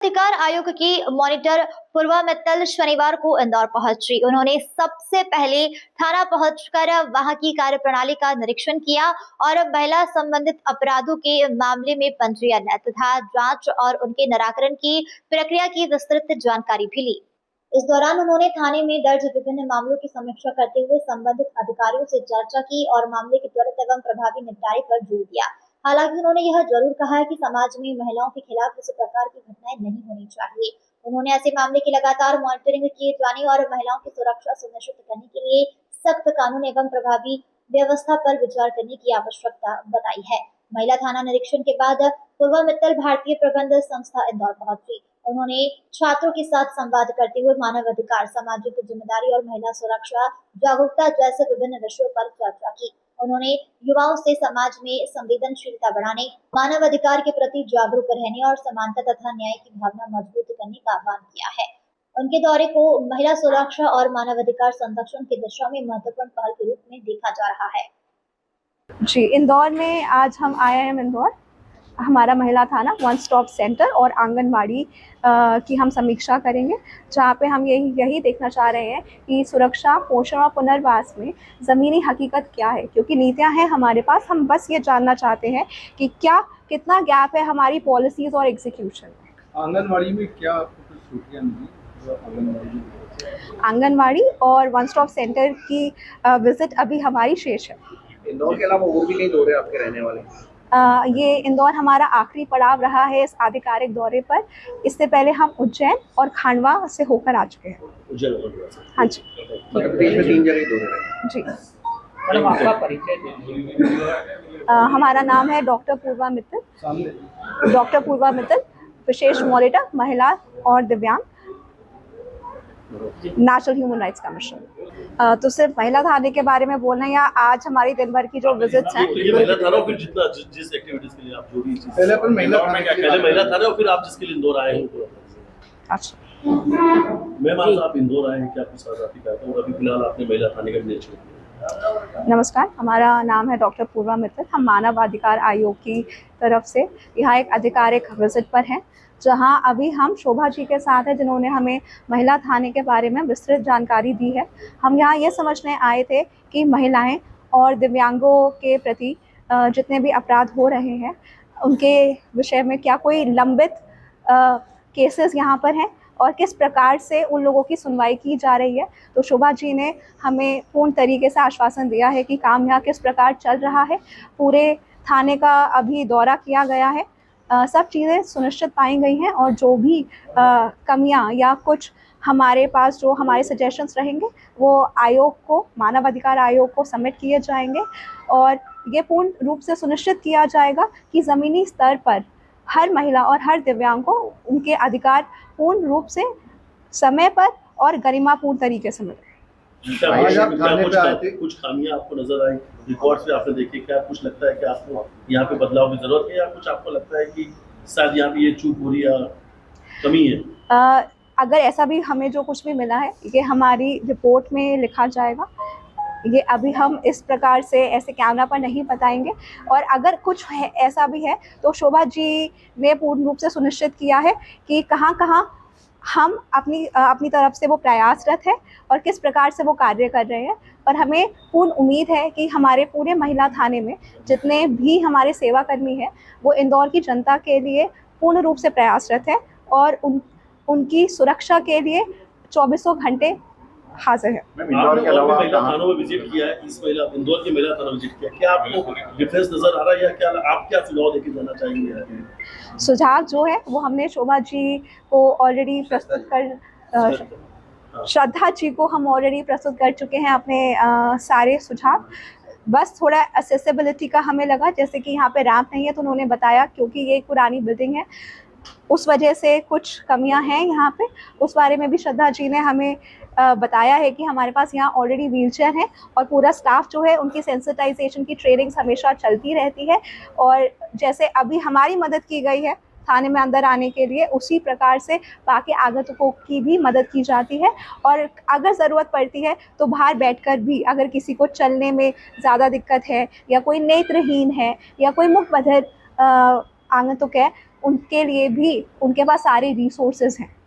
मानवाधिकार आयोग की मॉनिटर पूर्वा मित्तल शनिवार को इंदौर पहुंची। उन्होंने सबसे पहले थाना पहुंचकर वहां की कार्यप्रणाली का निरीक्षण किया और महिला संबंधित अपराधों के मामले में पंजीयन तथा जांच और उनके निराकरण की प्रक्रिया की विस्तृत जानकारी भी ली। इस दौरान उन्होंने थाने में दर्ज विभिन्न मामलों की समीक्षा करते हुए संबंधित अधिकारियों से चर्चा की और मामले के त्वरित एवं प्रभावी निपटारे पर जोर दिया। हालांकि उन्होंने यह जरूर कहा है कि समाज में महिलाओं के खिलाफ किसी प्रकार की घटनाएं नहीं होनी चाहिए। उन्होंने ऐसे मामले की लगातार मॉनिटरिंग किए जाने और महिलाओं की सुरक्षा सुनिश्चित करने के लिए सख्त कानून एवं प्रभावी व्यवस्था पर विचार करने की आवश्यकता बताई है। महिला थाना निरीक्षण के बाद पूर्वा मित्तल भारतीय प्रबंध संस्था इंदौर पहुंची। उन्होंने छात्रों के साथ संवाद करते हुए मानव अधिकार, सामाजिक जिम्मेदारी और महिला सुरक्षा जागरूकता जैसे विभिन्न विषयों पर चर्चा की। उन्होंने युवाओं से समाज में संवेदनशीलता बढ़ाने, मानव अधिकार के प्रति जागरूक रहने और समानता तथा न्याय की भावना मजबूत करने का आह्वान किया है। उनके दौरे को महिला सुरक्षा और मानव अधिकार संरक्षण की दिशा में महत्वपूर्ण पहल के रूप में देखा जा रहा है। जी, इंदौर में आज हम आए हैं। इंदौर हमारा महिला थाना वन स्टॉप सेंटर और आंगनवाड़ी की हम समीक्षा करेंगे, जहाँ पे हम यही देखना चाह रहे हैं कि सुरक्षा, पोषण और पुनर्वास में ज़मीनी हकीकत क्या है, क्योंकि नीतियाँ हैं हमारे पास। हम बस ये जानना चाहते हैं कि कितना गैप है हमारी पॉलिसीज़ और एग्जीक्यूशन में। आंगनवाड़ी में क्या आपको कुछ छुट्टियाँ मिली? आंगनवाड़ी और वन स्टॉप सेंटर की विजिट अभी हमारी शेष है। इंदौर के अलावा और भी नहीं दौरे आपके रहने वाले? ये इंदौर हमारा आखिरी पड़ाव रहा है इस आधिकारिक दौरे पर। इससे पहले हम उज्जैन और खांडवा से होकर आ चुके हैं। उज्जैन? हाँ जी। देश में 3 जगह दौरे रहे। जी। मैडम, आपका परिचय? हमारा नाम है डॉक्टर पूर्वा मित्तल, विशेष मॉनिटर महिला और दिव्यांग, नेशनल ह्यूमन राइट्स कमीशन। तो सिर्फ महिला थाने के बारे में बोलना, या आज हमारी दिन भर की जो विजिट्स हैं, तो ये महिला थाना, फिर जितना जिस एक्टिविटीज के लिए आप जो भी पहले अपन महिला थाना और फिर आप जिसके लिए इंदौर आए हैं। अच्छा, मैं आप इंदौर आए हैं कि आपके साथ आपकी बात है और अभी फिलहाल आपने महिला थाने का निरीक्षण किया? नमस्कार, हमारा नाम है डॉक्टर पूर्वा मित्तल। हम मानव अधिकार आयोग की तरफ से यहाँ एक आधिकारिक विजिट पर हैं, जहाँ अभी हम शोभा जी के साथ हैं, जिन्होंने हमें महिला थाने के बारे में विस्तृत जानकारी दी है। हम यहाँ ये समझने आए थे कि महिलाएं और दिव्यांगों के प्रति जितने भी अपराध हो रहे हैं, उनके विषय में क्या कोई लंबित केसेस यहाँ पर हैं और किस प्रकार से उन लोगों की सुनवाई की जा रही है। तो शोभा जी ने हमें पूर्ण तरीके से आश्वासन दिया है कि काम यहाँ किस प्रकार चल रहा है। पूरे थाने का अभी दौरा किया गया है, सब चीज़ें सुनिश्चित पाई गई हैं और जो भी कमियां या कुछ हमारे पास जो हमारे सजेशंस रहेंगे वो आयोग को, मानव अधिकार आयोग को सबमिट किए जाएंगे और ये पूर्ण रूप से सुनिश्चित किया जाएगा कि ज़मीनी स्तर पर हर महिला और हर दिव्यांग को उनके अधिकार पूर्ण रूप से समय पर और गरिमापूर्ण तरीके से मिले। कुछ खामियां आपको नजर आई रिकॉर्ड्स पे, आपने देखी? क्या कुछ लगता है कि आपको यहाँ पे बदलाव की जरूरत है, या कुछ आपको लगता है कि शायद यहाँ पे ये चूक हो रही है, कमी है? अगर ऐसा भी हमें जो कुछ भी मिला है, ये हमारी रिपोर्ट में लिखा जाएगा। ये अभी हम इस प्रकार से ऐसे कैमरा पर नहीं बताएंगे, और अगर कुछ है, ऐसा भी है, तो शोभा जी ने पूर्ण रूप से सुनिश्चित किया है कि कहाँ हम अपनी तरफ से वो प्रयासरत है और किस प्रकार से वो कार्य कर रहे हैं। और हमें पूर्ण उम्मीद है कि हमारे पूरे महिला थाने में जितने भी हमारे सेवाकर्मी हैं, वो इंदौर की जनता के लिए पूर्ण रूप से प्रयासरत है और उनकी सुरक्षा के लिए 24 घंटे हाजिर है। इंदौर के अलावा महिला थानों में विजिट किया है, इस इंदौर की महिला थाना विजिट किया, क्या आपको डिफरेंस नजर आ रहा है, या क्या आप क्या सुझाव देके जाना चाहेंगे? सुझाव जो है वो हमने शोभा जी को ऑलरेडी प्रस्तुत कर, श्रद्धा जी को हम ऑलरेडी प्रस्तुत कर चुके हैं अपने सारे सुझाव। बस थोड़ा एक्सेसिबिलिटी का हमें लगा, जैसे कि यहाँ पे रैंप नहीं है, तो उन्होंने बताया क्योंकि ये एक पुरानी बिल्डिंग है, उस वजह से कुछ कमियां हैं यहाँ पे। उस बारे में भी श्रद्धा जी ने हमें बताया है कि हमारे पास यहाँ ऑलरेडी व्हीलचेयर है और पूरा स्टाफ जो है उनकी सेंसिटाइजेशन की ट्रेनिंग्स हमेशा चलती रहती है। और जैसे अभी हमारी मदद की गई है थाने में अंदर आने के लिए, उसी प्रकार से बाकी आगंतुकों की भी मदद की जाती है। और अगर ज़रूरत पड़ती है तो बाहर बैठकर भी, अगर किसी को चलने में ज़्यादा दिक्कत है या कोई नेत्रहीन है या कोई मुख बधिर आगंतुक है, उनके लिए भी उनके पास सारे रिसोर्सेज हैं।